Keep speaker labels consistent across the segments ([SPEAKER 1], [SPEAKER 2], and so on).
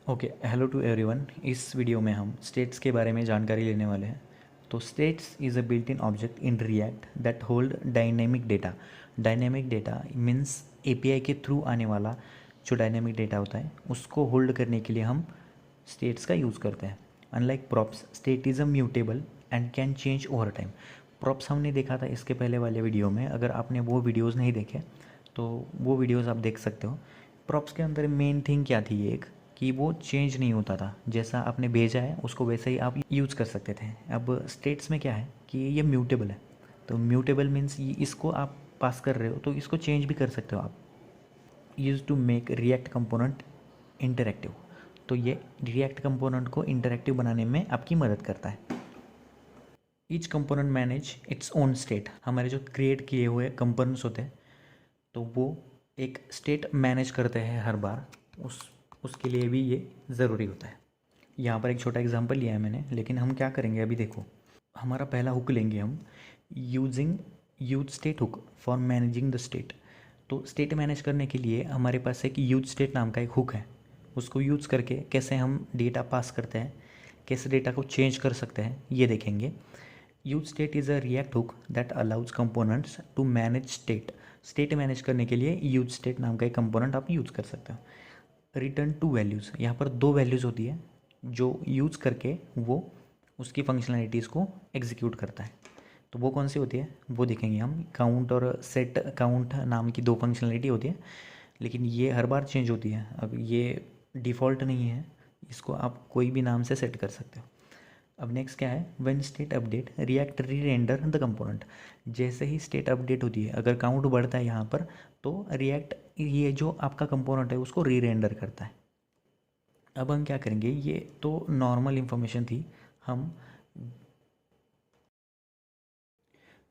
[SPEAKER 1] Okay, hello to everyone. इस video में हम स्टेट्स के बारे में जानकारी लेने वाले हैं। तो states is a built in object in React that hold dynamic data. Dynamic data means API के थ्रू आने वाला जो डायनेमिक डेटा होता है उसको होल्ड करने के लिए हम स्टेट्स का यूज़ करते हैं। Unlike props, state is a mutable and can change over time. Props हमने देखा था इसके पहले वाले वीडियो में। अगर आपने वो वीडियोज़ नहीं देखे तो वो वीडियोज़ आप देख सकते हो। प्रॉप्स के अंदर मेन थिंग क्या थी, एक कि वो चेंज नहीं होता था, जैसा आपने भेजा है उसको वैसे ही आप यूज़ कर सकते थे। अब स्टेट्स में क्या है कि ये म्यूटेबल है। तो म्यूटेबल मीन्स इसको आप पास कर रहे हो तो इसको चेंज भी कर सकते हो आप। Use to make React component interactive. तो ये रिएक्ट कंपोनेंट को इंटरेक्टिव बनाने में आपकी मदद करता है। Each component manage its own state. हमारे जो क्रिएट किए हुए कंपोनेंट्स होते हैं तो वो एक स्टेट मैनेज करते हैं हर बार। उसके लिए भी ये ज़रूरी होता है। यहाँ पर एक छोटा एग्जांपल लिया है मैंने, लेकिन हम क्या करेंगे अभी देखो। हमारा पहला हुक लेंगे हम, using use state hook for managing the state. तो स्टेट मैनेज करने के लिए हमारे पास एक यूज स्टेट नाम का एक हुक है। उसको यूज़ करके कैसे हम डेटा पास करते हैं, कैसे डेटा को चेंज कर सकते हैं, ये देखेंगे। Use state is a React hook that allows components to manage state. State मैनेज करने के लिए यूज स्टेट नाम का एक कंपोनेंट आप यूज़ कर सकते हो। रिटर्न टू वैल्यूज़, यहाँ पर दो वैल्यूज़ होती है जो यूज़ करके वो उसकी फंक्शनैलिटीज़ को एग्जीक्यूट करता है। तो वो कौन सी होती है वो देखेंगे हम। काउंट और सेट काउंट नाम की दो फंक्शनैलिटी होती है, लेकिन ये हर बार चेंज होती है। अब ये डिफ़ॉल्ट नहीं है, इसको आप कोई भी नाम से सेट कर सकते हो। अब नेक्स्ट क्या है, व्हेन स्टेट अपडेट रिएक्ट री रेंडर द कंपोनेंट। जैसे ही स्टेट अपडेट होती है, अगर काउंट बढ़ता है यहाँ पर तो रिएक्ट ये जो आपका कंपोनेंट है उसको री रेंडर करता है। अब हम क्या करेंगे, ये तो नॉर्मल इंफॉर्मेशन थी। हम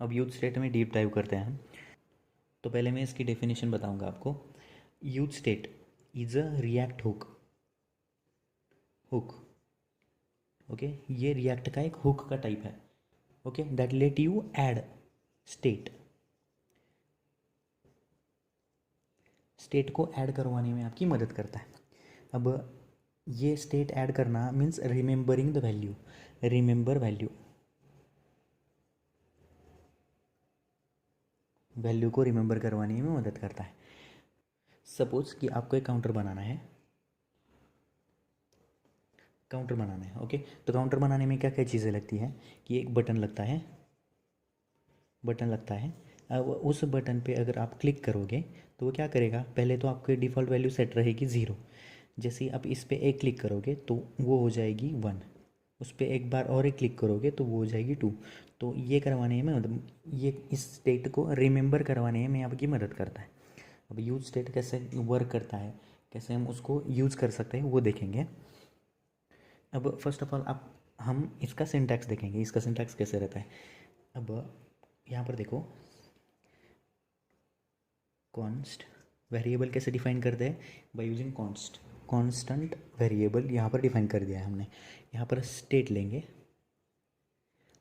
[SPEAKER 1] अब यूथ स्टेट में डीप डाइव करते हैं। तो पहले मैं इसकी डेफिनेशन बताऊंगा आपको। Youth state is a React hook. Hook, okay, ये रिएक्ट का एक हुक का टाइप है। Okay, that let you add state. State को ऐड करवाने में आपकी मदद करता है। अब ये स्टेट ऐड करना means remembering the value. Remember value, value को रिमेंबर करवाने में मदद करता है। सपोज कि आपको एक काउंटर बनाना है। काउंटर बनाना है, ओके। तो काउंटर बनाने में क्या क्या चीज़ें लगती हैं कि एक बटन लगता है। बटन लगता है। अब उस बटन पे अगर आप क्लिक करोगे तो वो क्या करेगा, पहले तो आपकी डिफ़ॉल्ट वैल्यू सेट रहेगी 0। जैसे ही आप इस पे एक क्लिक करोगे तो वो हो जाएगी 1। उस पर एक बार और एक क्लिक करोगे तो वो हो जाएगी 2। तो ये करवाने में मतलब ये इस स्टेट को रिमेंबर करवाने में आपकी मदद करता है। अब यूज स्टेट कैसे वर्क करता है, कैसे हम उसको यूज़ कर सकते हैं वो देखेंगे। अब फर्स्ट ऑफ ऑल आप हम इसका सिंटैक्स देखेंगे, इसका सिंटैक्स कैसे रहता है। अब यहाँ पर देखो, कॉन्स्ट वेरिएबल कैसे डिफाइन करते हैं, by using const. Constant variable यहाँ पर डिफाइन कर दिया है हमने। यहाँ पर स्टेट लेंगे।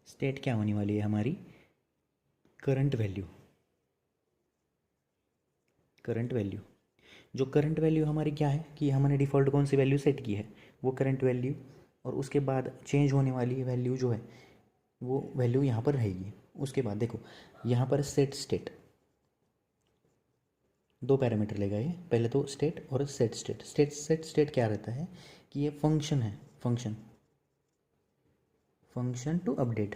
[SPEAKER 1] स्टेट क्या होने वाली है हमारी, करंट वैल्यू। करंट वैल्यू, जो करंट वैल्यू हमारी क्या है कि हमने डिफ़ॉल्ट कौन सी वैल्यू सेट की है वो करंट वैल्यू, और उसके बाद चेंज होने वाली वैल्यू जो है वो वैल्यू यहाँ पर रहेगी। उसके बाद देखो यहाँ पर सेट स्टेट, दो पैरामीटर लेगा ये। पहले तो स्टेट और सेट स्टेट। सेट स्टेट क्या रहता है कि ये फंक्शन है। Function, function to update,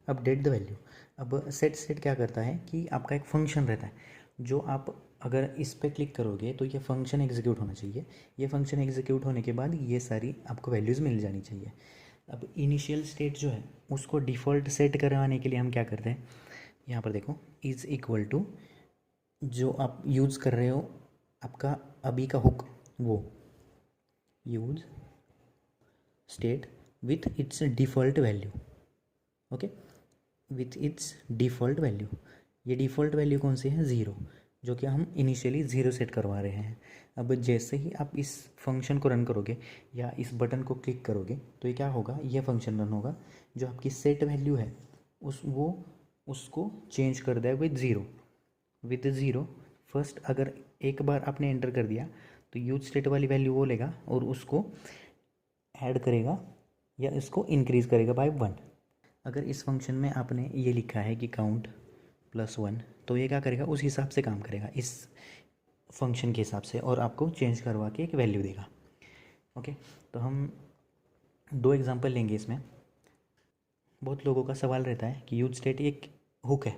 [SPEAKER 1] update the value. अब सेट स्टेट क्या करता है कि आपका एक फंक्शन रहता है जो आप अगर इस पर क्लिक करोगे तो ये फंक्शन एग्जीक्यूट होना चाहिए। ये फंक्शन एग्जीक्यूट होने के बाद ये सारी आपको वैल्यूज़ मिल जानी चाहिए। अब इनिशियल स्टेट जो है उसको डिफ़ॉल्ट सेट करवाने के लिए हम क्या करते हैं, यहाँ पर देखो, इज़ इक्वल टू जो आप यूज़ कर रहे हो आपका अभी का हुक, वो use state with its default value. Okay, with its default value. ये डिफ़ॉल्ट वैल्यू कौन सी है, 0, जो कि हम इनिशियली 0 सेट करवा रहे हैं। अब जैसे ही आप इस फंक्शन को रन करोगे या इस बटन को क्लिक करोगे तो ये क्या होगा, ये फंक्शन रन होगा। जो आपकी सेट वैल्यू है उसको चेंज कर देगा with zero. With zero first अगर एक बार आपने एंटर कर दिया तो यूज स्टेट वाली वैल्यू वो लेगा और उसको ऐड करेगा या इसको इंक्रीज़ करेगा बाय 1। अगर इस फंक्शन में आपने ये लिखा है कि काउंट +1, तो ये क्या करेगा, उस हिसाब से काम करेगा इस फंक्शन के हिसाब से और आपको चेंज करवा के एक वैल्यू देगा। ओके, तो हम 2 एग्जांपल लेंगे इसमें। बहुत लोगों का सवाल रहता है कि यूज स्टेट एक हुक है,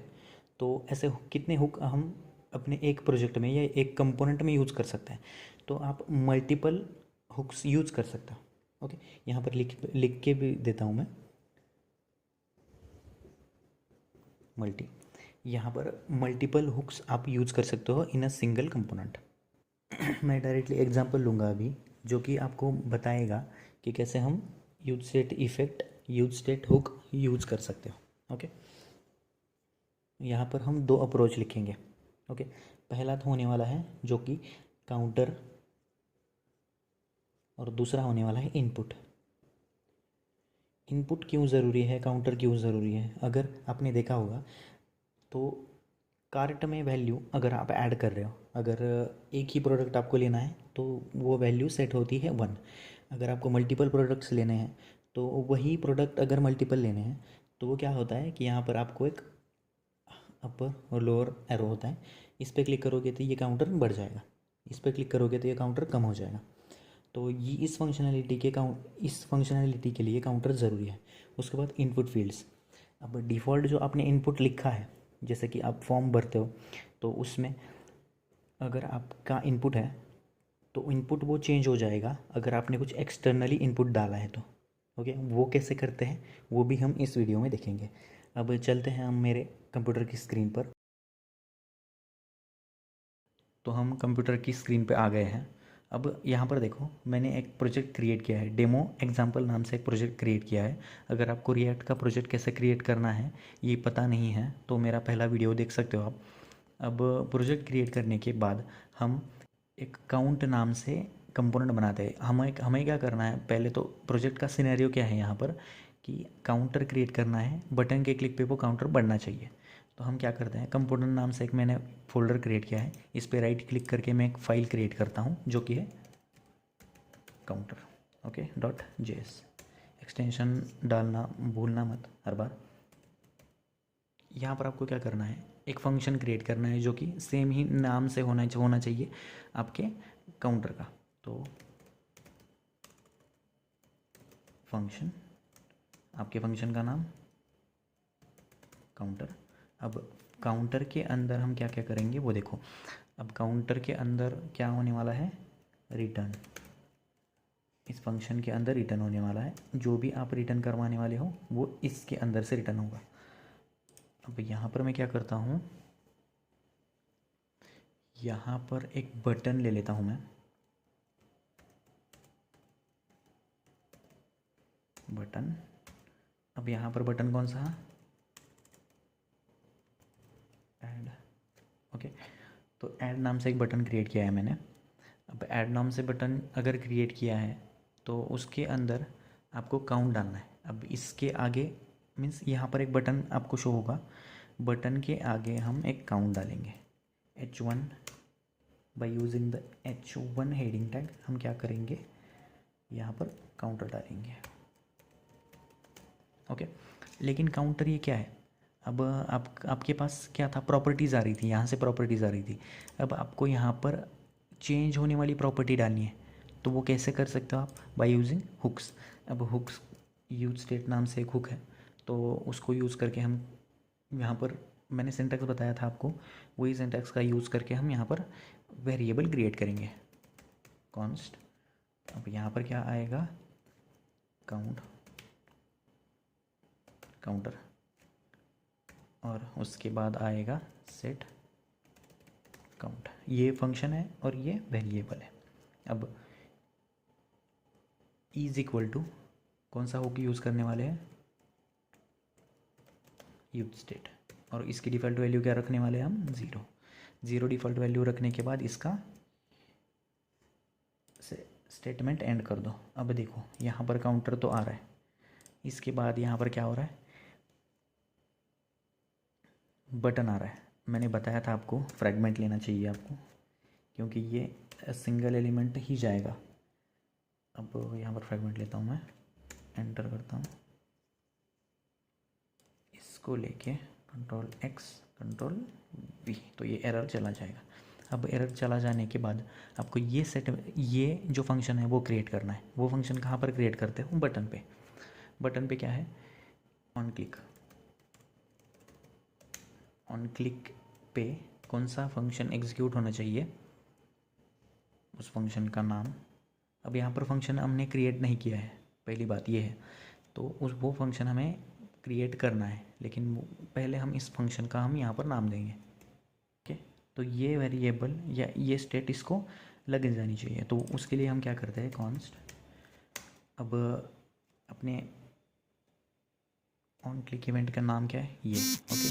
[SPEAKER 1] तो ऐसे कितने हुक हम अपने एक प्रोजेक्ट में या एक कंपोनेंट में यूज़ कर सकते हैं। तो आप मल्टीपल हुक्स यूज़ कर सकते हो। ओके, यहाँ पर लिख के भी देता हूँ मैं, मल्टी, यहाँ पर मल्टीपल हुक्स आप यूज़ कर सकते हो इन अ सिंगल कंपोनेंट। मैं डायरेक्टली एग्जांपल लूँगा अभी जो कि आपको बताएगा कि कैसे हम use state effect, use state hook use कर सकते हो। ओके, यहाँ पर हम 2 अप्रोच लिखेंगे। ओके, पहला तो होने वाला है जो कि काउंटर और दूसरा होने वाला है इनपुट। इनपुट क्यों ज़रूरी है, काउंटर क्यों ज़रूरी है? अगर आपने देखा होगा तो कार्ट में वैल्यू अगर आप ऐड कर रहे हो, अगर एक ही प्रोडक्ट आपको लेना है तो वो वैल्यू सेट होती है 1। अगर आपको मल्टीपल प्रोडक्ट्स लेने हैं तो वही प्रोडक्ट अगर मल्टीपल लेने हैं तो वो क्या होता है कि यहाँ पर आपको एक अपर और लोअर एरो होता है। इस पर क्लिक करोगे तो ये काउंटर बढ़ जाएगा, इस पर क्लिक करोगे तो ये काउंटर कम हो जाएगा। तो ये इस फंक्शनैलिटी के लिए काउंटर ज़रूरी है। उसके बाद इनपुट फील्ड्स। अब डिफ़ॉल्ट जो आपने इनपुट लिखा है, जैसे कि आप फॉर्म भरते हो तो उसमें अगर आपका इनपुट है तो इनपुट वो चेंज हो जाएगा अगर आपने कुछ एक्सटर्नली इनपुट डाला है तो। ओके, वो कैसे करते हैं वो भी हम इस वीडियो में देखेंगे। अब चलते हैं हम मेरे कंप्यूटर की स्क्रीन पर। तो हम कंप्यूटर की स्क्रीन पे आ गए हैं। अब यहाँ पर देखो, मैंने एक प्रोजेक्ट क्रिएट किया है, डेमो एग्जाम्पल नाम से एक प्रोजेक्ट क्रिएट किया है। अगर आपको रिएक्ट का प्रोजेक्ट कैसे क्रिएट करना है ये पता नहीं है तो मेरा पहला वीडियो देख सकते हो आप। अब प्रोजेक्ट क्रिएट करने के बाद हम एक काउंट नाम से कंपोनेंट बनाते हैं। हमें क्या करना है, पहले तो प्रोजेक्ट का सिनेरियो क्या है यहाँ पर कि काउंटर क्रिएट करना है, बटन के क्लिक पे वो काउंटर बढ़ना चाहिए। तो हम क्या करते हैं, कंपोनेंट नाम से एक मैंने फोल्डर क्रिएट किया है, इस पर राइट क्लिक करके मैं एक फ़ाइल क्रिएट करता हूँ जो कि है काउंटर। Okay, .js। एक्सटेंशन डालना भूलना मत हर बार। यहाँ पर आपको क्या करना है, एक फंक्शन क्रिएट करना है जो कि सेम ही नाम से होना चाहिए आपके काउंटर का। तो फंक्शन, आपके फंक्शन का नाम काउंटर। अब काउंटर के अंदर हम क्या क्या करेंगे वो देखो। अब काउंटर के अंदर क्या होने वाला है, रिटर्न। इस फंक्शन के अंदर रिटर्न होने वाला है, जो भी आप रिटर्न करवाने वाले हो वो इसके अंदर से रिटर्न होगा। अब यहाँ पर मैं क्या करता हूँ, यहाँ पर एक बटन ले लेता हूँ मैं, बटन। अब यहाँ पर बटन कौन सा, ऐड। ओके, तो ऐड नाम से एक बटन क्रिएट किया है मैंने। अब ऐड नाम से बटन अगर क्रिएट किया है तो उसके अंदर आपको काउंट डालना है। अब इसके आगे मीन्स यहाँ पर एक बटन आपको शो होगा, बटन के आगे हम एक काउंट डालेंगे, H1। By using the H1 heading tag हम क्या करेंगे, यहाँ पर काउंटर डालेंगे। ओके, लेकिन काउंटर ये क्या है, अब आपके पास क्या था, प्रॉपर्टीज़ आ रही थी, यहाँ से प्रॉपर्टीज़ आ रही थी। अब आपको यहाँ पर चेंज होने वाली प्रॉपर्टी डालनी है, तो वो कैसे कर सकते हो आप, बाय यूजिंग हुक्स। अब हुक्स, यूज स्टेट नाम से एक हुक है, तो उसको यूज़ करके हम यहाँ पर, मैंने सिंटैक्स बताया था आपको, वही सिंटैक्स का यूज़ करके हम यहाँ पर वेरिएबल क्रिएट करेंगे, कॉन्स्ट। अब यहाँ पर क्या आएगा, काउंटर, और उसके बाद आएगा सेट काउंट। ये फंक्शन है और ये वेरिएबल है। अब इज इक्वल टू कौन सा हुक यूज़ करने वाले हैं, यूज स्टेट, और इसकी डिफ़ॉल्ट वैल्यू क्या रखने वाले हैं हम, 0 डिफ़ॉल्ट वैल्यू रखने के बाद इसका स्टेटमेंट एंड कर दो। अब देखो यहाँ पर काउंटर तो आ रहा है, इसके बाद यहाँ पर क्या हो रहा है, बटन आ रहा है। मैंने बताया था आपको फ्रैगमेंट लेना चाहिए आपको, क्योंकि ये सिंगल एलिमेंट ही जाएगा। अब यहाँ पर फ्रैगमेंट लेता हूँ मैं, एंटर करता हूँ, इसको लेके कंट्रोल एक्स कंट्रोल वी, तो ये एरर चला जाएगा। अब एरर चला जाने के बाद आपको ये जो फंक्शन है वो क्रिएट करना है। वो फंक्शन कहाँ पर क्रिएट करते हो? बटन पे। बटन पे क्या है? On click. ऑन क्लिक पे कौन सा फंक्शन एग्जीक्यूट होना चाहिए, उस फंक्शन का नाम। अब यहाँ पर फंक्शन हमने क्रिएट नहीं किया है, पहली बात ये है, तो वो फंक्शन हमें क्रिएट करना है, लेकिन पहले हम इस फंक्शन का हम यहाँ पर नाम देंगे। ओके, तो ये वेरिएबल या ये स्टेट इसको लग जानी चाहिए। तो उसके लिए हम क्या करते हैं? कॉन्स्ट। अब अपने ऑन क्लिक इवेंट का नाम क्या है? ये। ओके,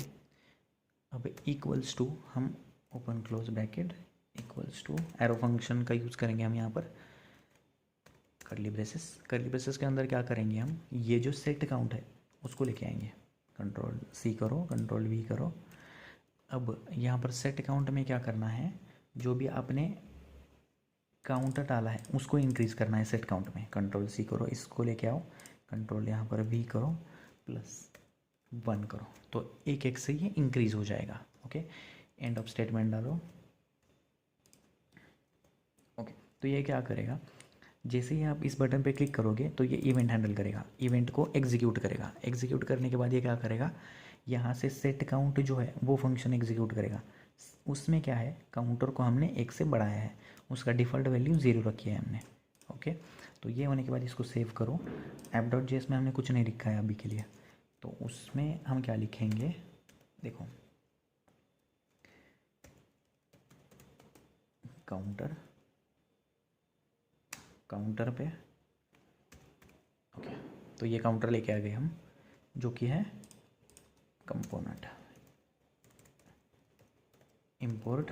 [SPEAKER 1] अब इक्वल्स टू, हम open close bracket equals to arrow function का यूज़ करेंगे हम यहाँ पर, कर्ली ब्रेसेस। कर्ली ब्रेसेस के अंदर क्या करेंगे हम? ये जो सेट काउंट है उसको लेके आएंगे। कंट्रोल सी करो, कंट्रोल वी करो। अब यहाँ पर सेट काउंट में क्या करना है? जो भी आपने काउंटर डाला है उसको इंक्रीज़ करना है सेट काउंट में। कंट्रोल सी करो, इसको लेके आओ, कंट्रोल यहाँ पर वी करो, +1 करो, तो एक एक से ये इंक्रीज़ हो जाएगा। ओके, एंड ऑफ स्टेटमेंट डालो। ओके, तो ये क्या करेगा? जैसे ही आप इस बटन पे क्लिक करोगे तो ये इवेंट हैंडल करेगा, इवेंट को एग्जीक्यूट करेगा। एग्जीक्यूट करने के बाद ये क्या करेगा? यहाँ से सेट काउंट जो है वो फंक्शन एग्जीक्यूट करेगा। उसमें क्या है? काउंटर को हमने 1 से बढ़ाया है, उसका डिफ़ॉल्ट वैल्यू 0 रखी है हमने। ओके, तो ये होने के बाद इसको सेव करो। app.js में हमने कुछ नहीं लिखा है अभी के लिए, तो उसमें हम क्या लिखेंगे? देखो, काउंटर पे। ओके, तो ये काउंटर लेके आ गए हम, जो कि है कंपोनेंट। इंपोर्ट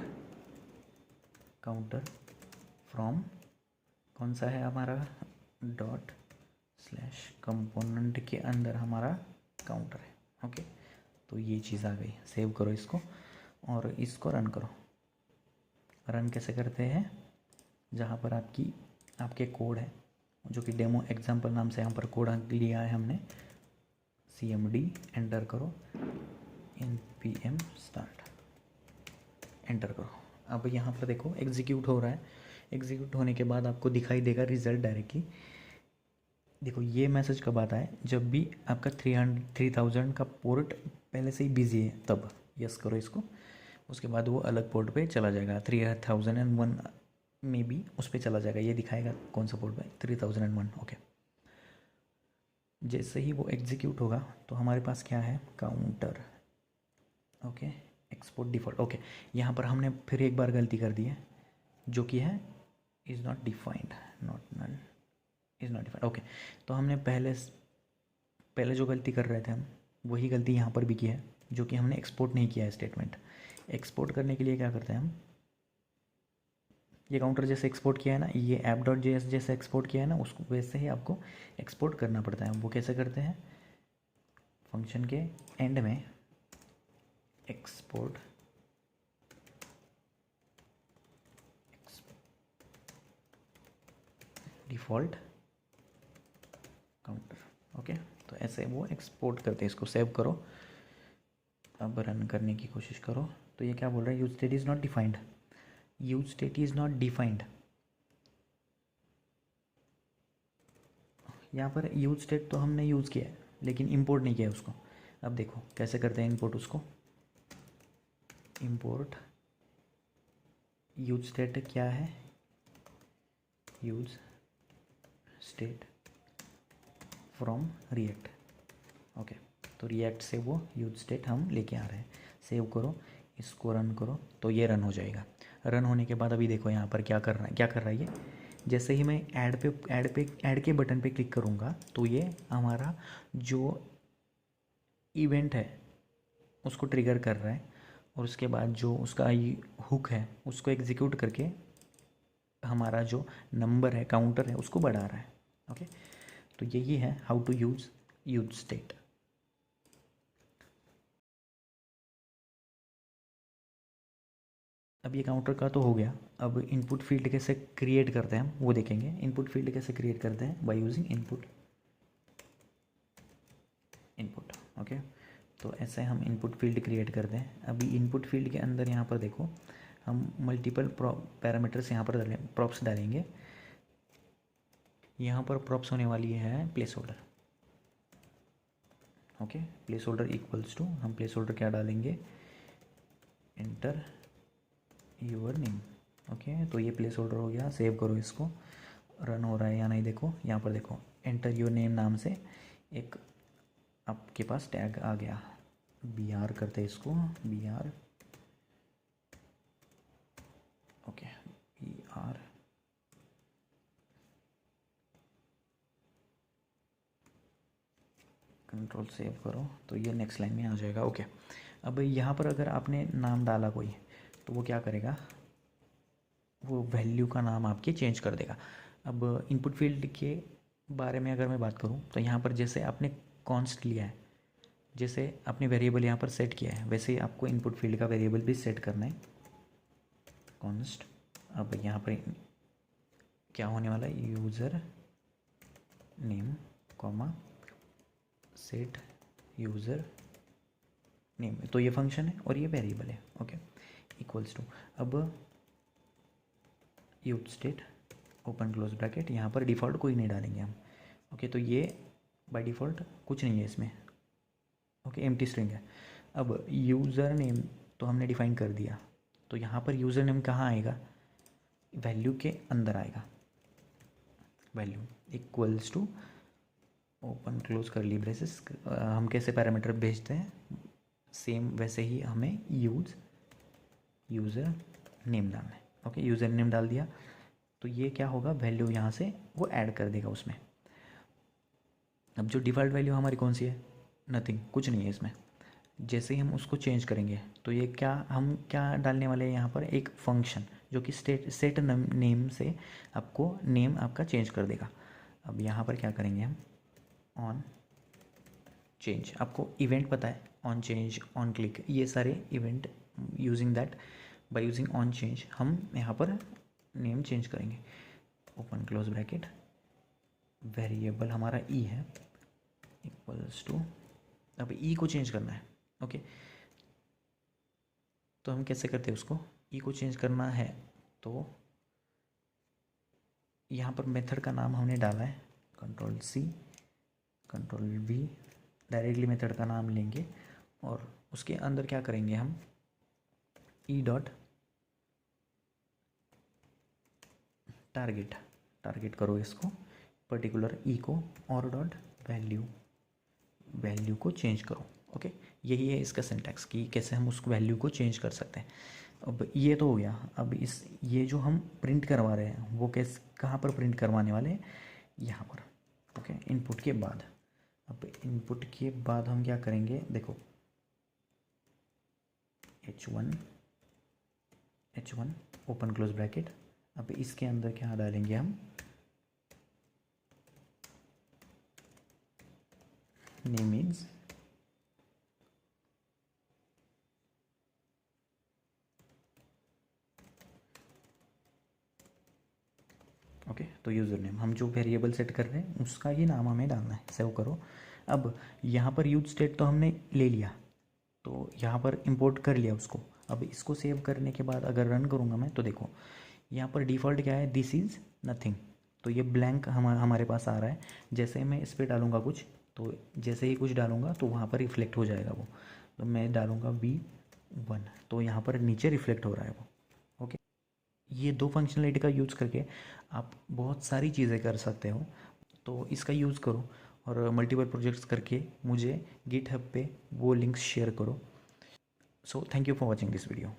[SPEAKER 1] काउंटर फ्रॉम, कौन सा है हमारा? ./कंपोनेंट के अंदर हमारा काउंटर है। ओके, तो ये चीज़ आ गई। सेव करो इसको और इसको रन करो। रन कैसे करते हैं? जहाँ पर आपके कोड है, जो कि डेमो एग्जाम्पल नाम से यहाँ पर कोड लिया है हमने, cmd एंटर करो, npm स्टार्ट एंटर करो। अब यहाँ पर देखो एग्जीक्यूट हो रहा है। एग्जीक्यूट होने के बाद आपको दिखाई देगा रिजल्ट डायरेक्टली। देखो, ये मैसेज कब आता है? जब भी आपका 3000 का पोर्ट पहले से ही बिजी है, तब यस करो इसको। उसके बाद वो अलग पोर्ट पे चला जाएगा, 3001 में भी उस पर चला जाएगा। ये दिखाएगा कौन सा पोर्ट पे, 3001। ओके, जैसे ही वो एग्जीक्यूट होगा तो हमारे पास क्या है? Counter. Okay, export default. Okay, यहाँ पर हमने फिर एक बार गलती कर दी है, जो कि है is not defined, not null, is not defined. Okay, तो हमने पहले जो गलती कर रहे थे हम, वही गलती यहाँ पर भी की है, जो कि हमने एक्सपोर्ट नहीं किया है स्टेटमेंट। एक्सपोर्ट करने के लिए क्या करते हैं हम? ये काउंटर जैसे एक्सपोर्ट किया है ना, ये app.js जैसे एक्सपोर्ट किया है ना, उसको वैसे ही आपको एक्सपोर्ट करना पड़ता है। वो कैसे करते हैं? फंक्शन के एंड में एक्सपोर्ट डिफ़ॉल्ट काउंटर। ओके, तो ऐसे वो एक्सपोर्ट करते हैं। इसको सेव करो, अब रन करने की कोशिश करो। तो ये क्या बोल रहा है? Use state is not defined, use state is not defined. यहाँ पर यूज स्टेट तो हमने यूज़ किया है, लेकिन इंपोर्ट नहीं किया है उसको। अब देखो कैसे करते हैं इंपोर्ट उसको। इंपोर्ट यूज स्टेट क्या है? Use state from react. Okay, तो रिएक्ट से वो यूज स्टेट हम लेके आ रहे हैं। सेव करो, इसको रन करो, तो ये रन हो जाएगा। रन होने के बाद अभी देखो यहाँ पर क्या कर रहा है ये? जैसे ही मैं ऐड के बटन पे क्लिक करूँगा तो ये हमारा जो इवेंट है उसको ट्रिगर कर रहा है, और उसके बाद जो उसका हुक है उसको एग्जीक्यूट करके हमारा जो नंबर है, काउंटर है, उसको बढ़ा रहा है। ओके, तो यही है हाउ टू यूज स्टेट। अब ये काउंटर का तो हो गया। अब इनपुट फील्ड कैसे क्रिएट करते हैं हम वो देखेंगे। इनपुट फील्ड कैसे क्रिएट करते हैं, बाय यूजिंग इनपुट। ओके, तो ऐसे हम इनपुट फील्ड क्रिएट करते हैं। अभी इनपुट फील्ड के अंदर यहाँ पर देखो, हम मल्टीपल पैरामीटर्स यहाँ पर प्रॉप्स डालेंगे। यहाँ पर प्रॉप्स होने वाली है placeholder. Okay, placeholder equals to, हम प्लेस होल्डर क्या डालेंगे, एंटर योर नेम। ओके, तो ये प्लेस होल्डर हो गया। सेव करो इसको, रन हो रहा है या नहीं देखो। यहाँ पर देखो, एंटर योर नेम नाम से एक आपके पास टैग आ गया। बी आर करते हैं इसको, B R, okay, B R, control save करो, तो ये नेक्स्ट लाइन में आ जाएगा। ओके, अब यहाँ पर अगर आपने नाम डाला कोई, तो वो क्या करेगा, वो वैल्यू का नाम आपके चेंज कर देगा। अब इनपुट फील्ड के बारे में अगर मैं बात करूँ, तो यहाँ पर जैसे आपने कॉन्स्ट लिया है, जैसे आपने वेरिएबल यहाँ पर सेट किया है, वैसे ही आपको इनपुट फील्ड का वेरिएबल भी सेट करना है, कॉन्स्ट। अब यहाँ पर क्या होने वाला है, user name comma set user name, तो ये फंक्शन है और ये वेरिएबल है। ओके, इक्वल्स टू, अब use state open close bracket, यहाँ पर डिफ़ॉल्ट कोई नहीं डालेंगे हम। ओके, तो ये बाय डिफ़ॉल्ट कुछ नहीं है इसमें। ओके, एम्प्टी स्ट्रिंग है। अब यूज़र नेम तो हमने डिफ़ाइन कर दिया, तो यहाँ पर यूज़र नेम कहाँ आएगा, वैल्यू के अंदर आएगा। Value equals to open close curly braces, हम कैसे पैरामीटर भेजते हैं, सेम वैसे ही हमें यूज़र नेम डालना है। ओके, यूज़र नेम डाल दिया, तो ये क्या होगा, वैल्यू यहाँ से वो ऐड कर देगा उसमें। अब जो डिफ़ॉल्ट वैल्यू हमारी कौन सी है, नथिंग, कुछ नहीं है इसमें। जैसे ही हम उसको चेंज करेंगे, तो ये क्या, हम क्या डालने वाले हैं यहाँ पर, एक फंक्शन जो कि सेट नेम से आपको नेम आपका चेंज कर देगा। अब यहाँ पर क्या करेंगे हम, ऑन चेंज, आपको इवेंट पता है, ऑन चेंज, ऑन क्लिक, ये सारे event using that, by using on change हम यहाँ पर नेम चेंज करेंगे। ओपन क्लोज ब्रैकेट, वेरिएबल हमारा ई है, इक्वल्स टू, अब ई को चेंज करना है। ओके, तो हम कैसे करते हैं उसको, ई को चेंज करना है, तो यहाँ पर मेथड का नाम हमने डाला है, control C control V, directly method का नाम लेंगे और उसके अंदर क्या करेंगे हम, ई डॉट टारगेट करो इसको, पर्टिकुलर ई को, और डॉट वैल्यू को चेंज करो। ओके, यही है इसका सिंटैक्स कि कैसे हम उस वैल्यू को चेंज कर सकते हैं। अब ये तो हो गया। अब ये जो हम प्रिंट करवा रहे हैं वो कैसे, कहाँ पर प्रिंट करवाने वाले हैं, यहाँ पर। ओके, इनपुट के बाद, अब इनपुट के बाद हम क्या करेंगे, देखो H1 ओपन क्लोज ब्रैकेट, अब इसके अंदर क्या डालेंगे हम, नेम इज ओके, तो यूज़र नेम, हम जो वेरिएबल सेट कर रहे हैं उसका ये नाम हमें डालना है। सेव करो। अब यहाँ पर यूज स्टेट तो हमने ले लिया, तो यहाँ पर इंपोर्ट कर लिया उसको। अब इसको सेव करने के बाद अगर रन करूँगा मैं, तो देखो यहाँ पर डिफ़ॉल्ट क्या है, दिस इज़ नथिंग, तो ये ब्लैंक हमारे पास आ रहा है। जैसे मैं इस पर डालूँगा कुछ, तो जैसे ही कुछ डालूँगा तो वहाँ पर रिफ्लेक्ट हो जाएगा वो। तो मैं डालूँगा V1, तो यहाँ पर नीचे रिफ्लेक्ट हो रहा है वो। ओके, ये दो फंक्शनलिटी का यूज़ करके आप बहुत सारी चीज़ें कर सकते हो, तो इसका यूज़ करो और मल्टीपल प्रोजेक्ट्स करके मुझे गिटहब पे वो लिंक्स शेयर करो। So thank you for watching this video.